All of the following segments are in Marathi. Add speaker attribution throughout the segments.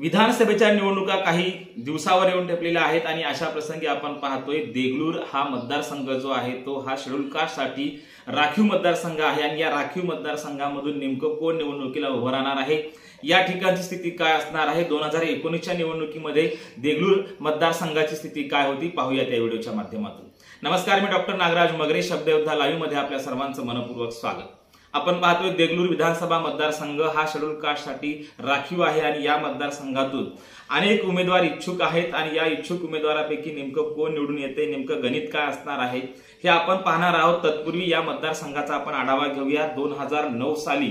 Speaker 1: विधानसभेच्या निवडणुका काही दिवसावर येऊन ठेपलेल्या आहेत आणि अशा प्रसंगी आपण पाहतोय देगलूर हा मतदारसंघ जो आहे तो हा शेड्यूल कास्टसाठी राखीव मतदारसंघ आहे आणि या राखीव मतदारसंघामधून नेमकं कोण निवडणुकीला उभं राहणार आहे, या ठिकाणची स्थिती काय असणार आहे, 2019च्या निवडणुकीमध्ये देगलूर मतदारसंघाची स्थिती काय होती पाहूया त्या व्हिडिओच्या माध्यमातून। नमस्कार, मी डॉक्टर नागराज मगरे, शब्दयोद्धा लाईव्ह मध्ये आपल्या सर्वांचं मनपूर्वक स्वागत। आपण पाहतोय देगलूर विधानसभा मतदारसंघ हा शेड्यूल कास्टसाठी राखीव आहे आणि या मतदारसंघातून अनेक उमेदवार इच्छुक आहेत आणि या इच्छुक उमेदवारांपैकी नेमकं कोण निवडून येते, नेमकं गणित काय असणार आहे हे आपण पाहणार आहोत। तत्पूर्वी या मतदारसंघाचा आपण आढावा घेऊया। 2009 साली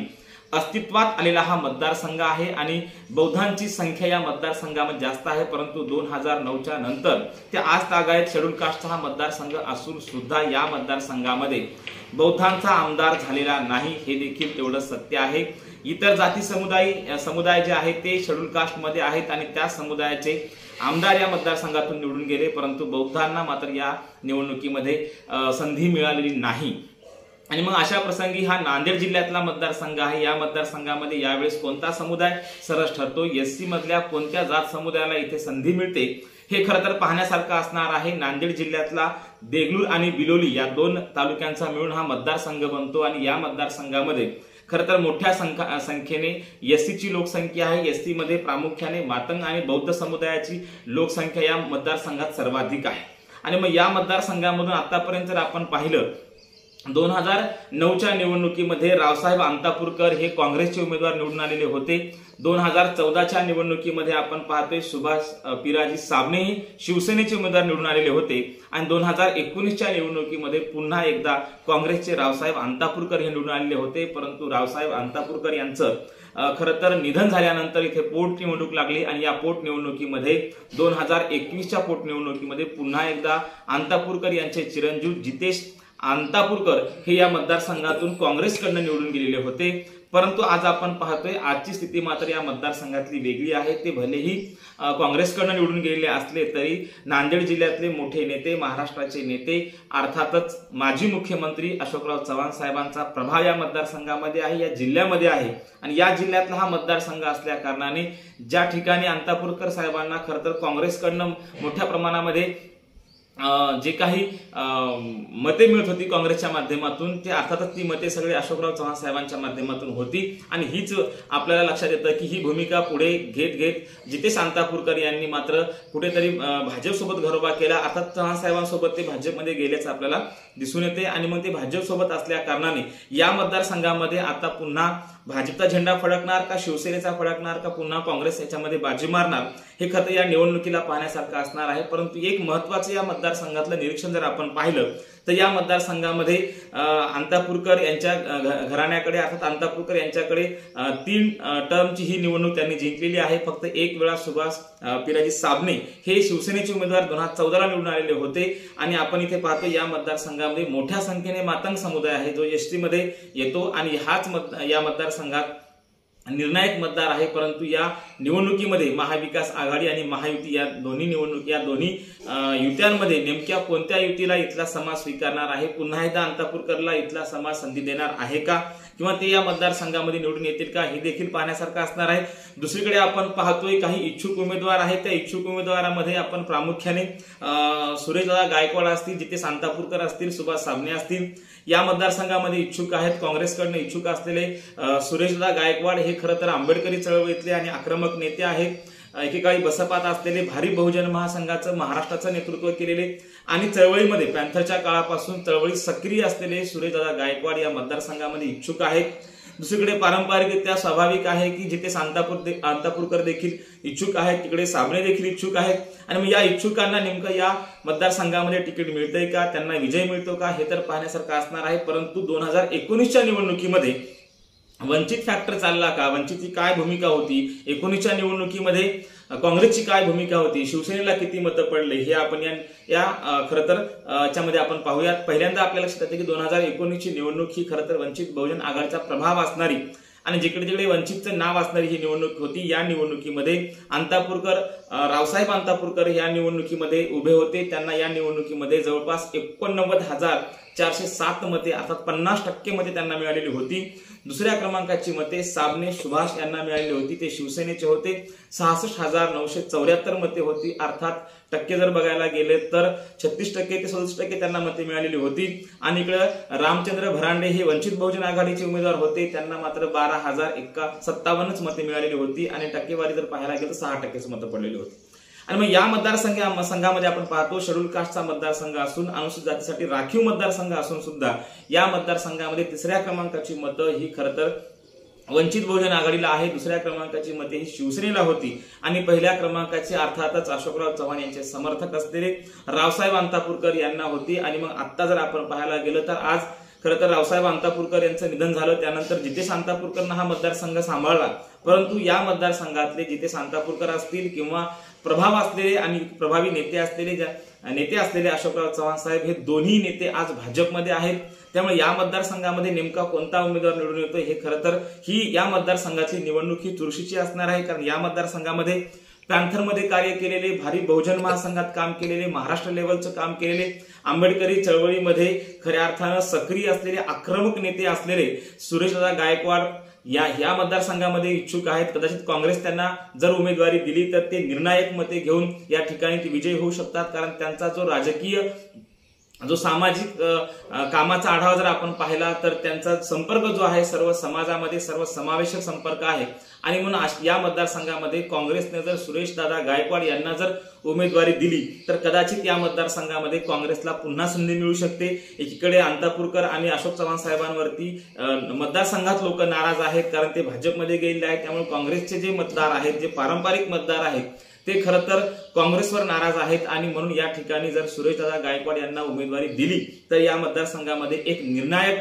Speaker 1: अस्तित्वात आलेला हा मतदारसंघ आहे आणि बौद्धांची संख्या या मतदारसंघामध्ये जास्त आहे, परंतु 2009च्या नंतर ते आज तागायत शेड्यूल कास्टचा हा मतदारसंघ असून सुद्धा या मतदारसंघामध्ये बौद्धांचा आमदार झालेला नाही, हे देखील तेवढं सत्य आहे। इतर जाती समुदाय जे आहेत ते शेड्यूल कास्ट मध्ये आहेत आणि त्या समुदायाचे आमदार या मतदारसंघातून निवडून गेले, परंतु बौद्धांना मात्र या निवडणुकीमध्ये संधी मिळालेली नाही। आणि मग अशा प्रसंगी हा नांदेड जिल्ह्यातला मतदारसंघ आहे। या मतदारसंघामध्ये यावेळेस कोणता समुदाय सरस ठरतो, एससी मधल्या कोणत्या जात समुदायाला इथे संधी मिळते, हे खरं तर पाहण्यासारखं असणार आहे। नांदेड जिल्ह्यातला देगलूर आणि बिलोली या दोन तालुक्यांचा मिळून हा मतदारसंघ बनतो आणि या मतदारसंघामध्ये खरं तर मोठ्या संख्येने एससीची लोकसंख्या आहे। एससी मध्ये प्रामुख्याने मातंग आणि बौद्ध समुदायाची लोकसंख्या या मतदारसंघात सर्वाधिक आहे। आणि मग या मतदारसंघामधून आतापर्यंत जर आपण पाहिलं 2009च्या निवडणुकीमध्ये रावसाहेब अंतापूरकर हे काँग्रेसचे उमेदवार निवडून आलेले होते। 2014च्या निवडणुकीमध्ये आपण पाहतोय सुभाष पिराजी साबणे हे शिवसेनेचे उमेदवार निवडून आलेले होते आणि 2019च्या निवडणुकीमध्ये पुन्हा एकदा काँग्रेसचे रावसाहेब अंतापूरकर हे निवडून आलेले होते, परंतु रावसाहेब अंतापूरकर यांचं खरं तर निधन झाल्यानंतर इथे पोटनिवडणूक लागली आणि या पोटनिवडणुकीमध्ये 2021च्या पोटनिवडणुकीमध्ये पुन्हा एकदा अंतापूरकर यांचे चिरंजीव जितेश अंतापूरकर हे या मतदारसंघातून काँग्रेसकडून निवडून गेलेले होते। परंतु आज आपण पाहतोय आजची स्थिती मात्र या मतदारसंघातली वेगळी आहे। ते भलेही काँग्रेसकडून निवडून गेलेले असले तरी नांदेड जिल्ह्यातले मोठे नेते, महाराष्ट्राचे नेते, अर्थातच माजी मुख्यमंत्री अशोकराव चव्हाण साहेबांचा प्रभाव या मतदारसंघामध्ये आहे, या जिल्ह्यामध्ये आहे आणि या जिल्ह्यातला हा मतदारसंघ असल्या कारणाने ज्या ठिकाणी अंतापूरकर साहेबांना खरं तर काँग्रेसकडून मोठ्या प्रमाणामध्ये जे काही मते मिळत होती काँग्रेसच्या माध्यमातून, ते अर्थातच ती मते सगळे अशोकराव चव्हाण साहेबांच्या माध्यमातून होती आणि हीच आपल्याला लक्षात येतं की ही भूमिका पुढे घेत जितेश अंतापूरकर यांनी मात्र कुठेतरी भाजपसोबत घरोबा केला। अर्थात चव्हाण साहेबांसोबत ते भाजपमध्ये गेल्याचं आपल्याला दिसून येते आणि मग ते भाजपसोबत असल्या कारणाने या मतदारसंघामध्ये आता पुन्हा भाजपचा झेंडा फडकणार का, शिवसेनेचा फडकणार का, पुन्हा काँग्रेस याच्यामध्ये बाजी मारणार, हे खरं या निवडणुकीला पाहण्यासारखं असणार आहे। परंतु एक महत्त्वाचं या मतदारसंघातलं निरीक्षण जर आपण पाहिलं तर या मतदारसंघामध्ये अंतापूरकर यांच्या घराण्याकडे अर्थात अंतापूरकर यांच्याकडे 3 टर्मची ही निवडणूक त्यांनी जिंकलेली आहे। फक्त एक वेळा सुभाष पिराजी साबणे हे शिवसेनेचे उमेदवार 2014ला निवडून आलेले होते आणि आपण इथे पाहतो या मतदारसंघामध्ये मोठ्या संख्येने मातंग समुदाय आहे जो एसटी मध्ये येतो आणि हाच या मतदारसंघात निर्णायक मतदार आहे। परंतु या निवडणुकीमध्ये महाविकास आघाडी आणि महायुती या दोन्ही युत्यांमध्ये नेमक्या कोणत्या युतीला इथला समाज स्वीकारणार आहे, पुन्हा एकदा अंतापूरकरला इथला समाज संधी देणार आहे का, किंवा ते या मतदारसंघामध्ये निवडून येतील का, हे देखील पाहण्यासारखं असणार आहे। दुसरीकडे आपण पाहतोय काही इच्छुक उमेदवार आहेत, त्या इच्छुक उमेदवारांमध्ये आपण प्रामुख्याने सुरेशदादा गायकवाड असतील, जितेश अंतापूरकर असतील, सुभाष साबणे असतील या मतदारसंघामध्ये इच्छुक आहेत। काँग्रेसकडून इच्छुक असलेले सुरेशदादा गायकवाड हे खरं तर आंबेडकरी चळवळीतले आणि आक्रमक नेते आहेत। एकेकाळी बसपात असलेले भारी बहुजन महासंघाचं महाराष्ट्राचं नेतृत्व केलेले आणि चळवळीमध्ये पॅन्थरच्या काळापासून चळवळीत सक्रिय असलेले सुरेशदादा गायकवाड या मतदारसंघामध्ये इच्छुक आहेत। दुसरीकडे पारंपरिकरित्या स्वाभाविक आहे की जिथे अंतापूरकर देखील इच्छुक आहेत, तिकडे साबणे देखील इच्छुक आहेत आणि मग या इच्छुकांना नेमकं या मतदारसंघामध्ये तिकीट मिळतंय का, त्यांना विजय मिळतो का, हे तर पाहण्यासारखं असणार आहे। परंतु 2019च्या निवडणुकीमध्ये वंचित फॅक्टर चालला का, वंचितची काय भूमिका होती, 19च्या निवडणुकीमध्ये काँग्रेसची काय भूमिका होती, शिवसेनेला किती मतं पडले, हे आपण या खरं तर याच्यामध्ये आपण पाहूयात। पहिल्यांदा आपल्याला लक्षात येते की 2019ची निवडणूक ही खरं तर वंचित बहुजन आघाडीचा प्रभाव असणारी आणि जिकडे जिकडे वंचितचं नाव असणारी ही निवडणूक होती। या निवडणुकीमध्ये रावसाहेब अंतापूरकर या निवडणुकीमध्ये उभे होते। त्यांना या निवडणुकीमध्ये जवळपास 89,407 मते अर्थात 50% मते त्यांना मिळालेली होती। दुसऱ्या क्रमांकाची मते साबणे सुभाष यांना मिळालेली होती, ते शिवसेनेचे होते. 66,974 मते होती. अर्थात टक्के जर बघायला गेले तर 36% ते 37% त्यांना मते मिळालेली होती. आणि इकडे रामचंद्र भरांडे हे वंचित बहुजन आघाडीचे उमेदवार होते, त्यांना मात्र 12,057 मते मिळालेली होती. आणि टक्केवारी जर पाहायला गेलं तर 6% मतं पडलेली होती. आणि मग या मतदारसंघामध्ये आपण पाहतो शेड्यूल कास्टचा मतदारसंघ असून अनुसूचित जातीसाठी राखीव मतदारसंघ असून सुद्धा या मतदारसंघामध्ये तिसऱ्या क्रमांकाची मतं ही खरं तर वंचित बहुजन आघाडीला आहे, दुसऱ्या क्रमांकाची मते ही शिवसेनेला होती. आणि पहिल्या क्रमांकाचे अर्थातच अशोकराव चव्हाण यांचे समर्थक असलेले रावसाहेब अंतापूरकर यांना होती. आणि मग आता जर आपण पाहायला गेलं तर आज खरं तर रावसाहेब अंतापूरकर यांचं निधन झालं, त्यानंतर जितेश अंतापूरकरनं हा मतदारसंघ सांभाळला. परंतु या मतदारसंघातले जितेश अंतापूरकर असतील किंवा प्रभाव असलेले आणि प्रभावी नेते असलेले अशोकराव चव्हाण साहेब हे दोन्ही नेते आज भाजपमध्ये आहेत. त्यामुळे या मतदारसंघामध्ये नेमका कोणता उमेदवार निवडून येतो हे खरं तर या मतदारसंघाची निवडणूक ही चुरशीची असणार आहे. कारण या मतदारसंघामध्ये पॅन्थरमध्ये कार्य केलेले, भारी बहुजन महासंघात काम केलेले, महाराष्ट्र लेवलचं काम केलेले, आंबेडकरी चळवळीमध्ये खऱ्या अर्थानं सक्रिय असलेले, आक्रमक नेते असलेले सुरेशदादा गायकवाड या मतदारसंघामध्ये इच्छुक आहेत. कदाचित काँग्रेस त्यांना जर उमेदवारी दिली तर ते निर्णायक मते घेऊन या ठिकाणी ते विजयी होऊ शकतात. कारण त्यांचा जो राजकीय जो सामाजिक कामाचा आढावा जर आपण पाहिला तर त्यांचा संपर्क जो आहे सर्व समाजामध्ये सर्व समावेशक संपर्क आहे. आणि म्हणून या मतदारसंघामध्ये काँग्रेसने जर सुरेशदादा गायकवाड यांना जर उमेदवारी दिली तर कदाचित या मतदारसंघामध्ये काँग्रेसला पुन्हा संधी मिळू शकते. एकीकडे अंतापूरकर आणि अशोक चव्हाण साहेबांवरती मतदारसंघात लोक नाराज आहेत कारण ते भाजपमध्ये गेलेले आहेत. त्यामुळे काँग्रेसचे जे मतदार आहेत, जे पारंपरिक मतदार आहेत, ते खरं तर काँग्रेसवर नाराज आहेत. आणि म्हणून या ठिकाणी जर सुरेशदादा गायकवाड यांना उमेदवारी दिली तर या मतदारसंघामध्ये एक निर्णायक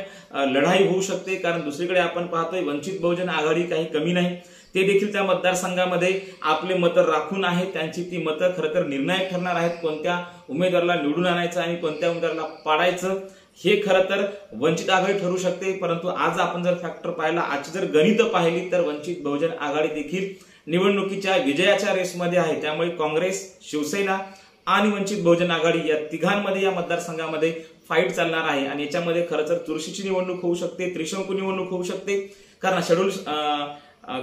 Speaker 1: लढाई होऊ शकते. कारण दुसरीकडे आपण पाहतोय वंचित बहुजन आघाडी काही कमी नाही, ते देखील त्या मतदारसंघामध्ये आपले मतं राखून आहेत. त्यांची ती मतं खरं तर निर्णायक ठरणार आहेत. कोणत्या उमेदवाराला निवडून आणायचं आणि कोणत्या उमेदवाराला पाडायचं हे खरं तर वंचित आघाडी ठरू शकते. परंतु आज आपण जर फॅक्टर पाहिला, आजची जर गणित पाहिली तर वंचित बहुजन आघाडी देखील निवडणुकीच्या विजयाच्या रेसमध्ये आहे. त्यामुळे काँग्रेस, शिवसेना आणि वंचित बहुजन आघाडी या तिघांमध्ये या मतदारसंघामध्ये फाईट चालणार आहे. आणि याच्यामध्ये खरं तर चुरशीची निवडणूक होऊ शकते, त्रिशंकू निवडणूक होऊ शकते. कारण शेड्यूल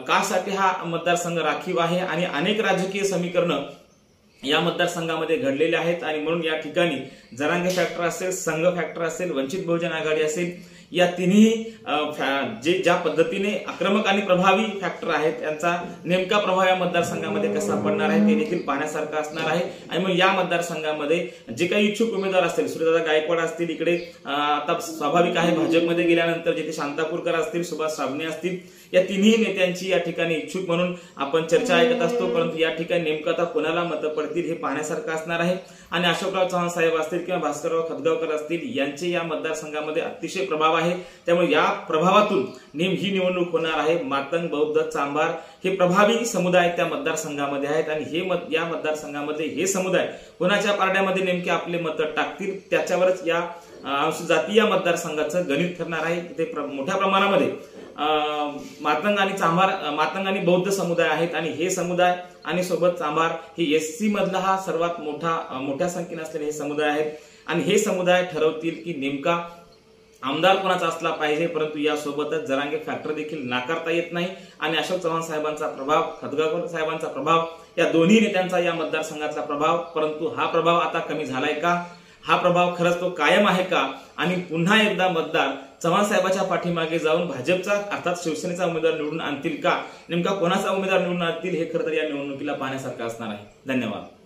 Speaker 1: कास्टसाठी हा मतदारसंघ राखीव आहे आणि अनेक राजकीय समीकरणं या मतदारसंघामध्ये घडलेले आहेत. आणि म्हणून या ठिकाणी जरांगे फॅक्टर असेल, संघ फॅक्टर असेल, वंचित बहुजन आघाडी असेल, या तिन्ही ज्या पद्धतीने आक्रमक आणि प्रभावी फॅक्टर आहेत त्यांचा नेमका प्रभाव या मतदारसंघामध्ये कसा पडणार आहे ते देखील पाहण्यासारखं असणार आहे. आणि मग या मतदारसंघामध्ये जे काही इच्छुक उमेदवार असतील, सुरेशदादा गायकवाड असतील, इकडे आता स्वाभाविक आहे भाजपमध्ये गेल्यानंतर जिथे अंतापूरकर असतील, सुभाष साबणे असतील, या तिन्ही नेत्यांची या ठिकाणी इच्छुक म्हणून आपण चर्चा ऐकत असतो. परंतु या ठिकाणी नेमकं आता कोणाला मतं पडतील हे पाहण्यासारखं असणार आहे. आणि अशोकराव चव्हाण साहेब असतील किंवा भास्करराव खतगावकर असतील यांचे या मतदारसंघामध्ये अतिशय प्रभाव आहे. त्यामुळे या प्रभावातून ही निवडणूक होणार आहे. मातंग, बौद्ध, चांभार हे प्रभावी समुदाय त्या मतदारसंघामध्ये आहेत. आणि या मतदारसंघामध्ये हे समुदाय कोणाच्या पारड्यामध्ये नेमके आपले मतं टाकतील त्याच्यावरच या अनुसूचित जाती या मतदारसंघाचं गणित ठरणार आहे. ते मोठ्या प्रमाणामध्ये मातंग आणि बौद्ध समुदाय आहेत. आणि हे समुदाय आणि सोबत चांभार हे एससी मधला हा सर्वात मोठ्या संख्येने असलेले हे समुदाय आहेत. आणि हे समुदाय ठरवतील की नेमका आमदार कोणाचा असला पाहिजे. परंतु यासोबतच जरांगे फॅक्टर देखील नाकारता येत नाही. आणि अशोक चव्हाण साहेबांचा प्रभाव, खतगावकर साहेबांचा प्रभाव, या दोन्ही नेत्यांचा या मतदारसंघातला प्रभाव, परंतु हा प्रभाव आता कमी झालाय का? हा प्रभाव खरंच तो कायम आहे का? आणि पुन्हा एकदा मतदार चव्हाण साहेबांच्या पाठीमागे जाऊन भाजपचा अर्थात शिवसेनेचा उमेदवार निवडून आणतील का? नेमका कोणाचा उमेदवार निवडून आणतील हे खरं तर या निवडणुकीला पाहण्यासारखं असणार आहे. धन्यवाद.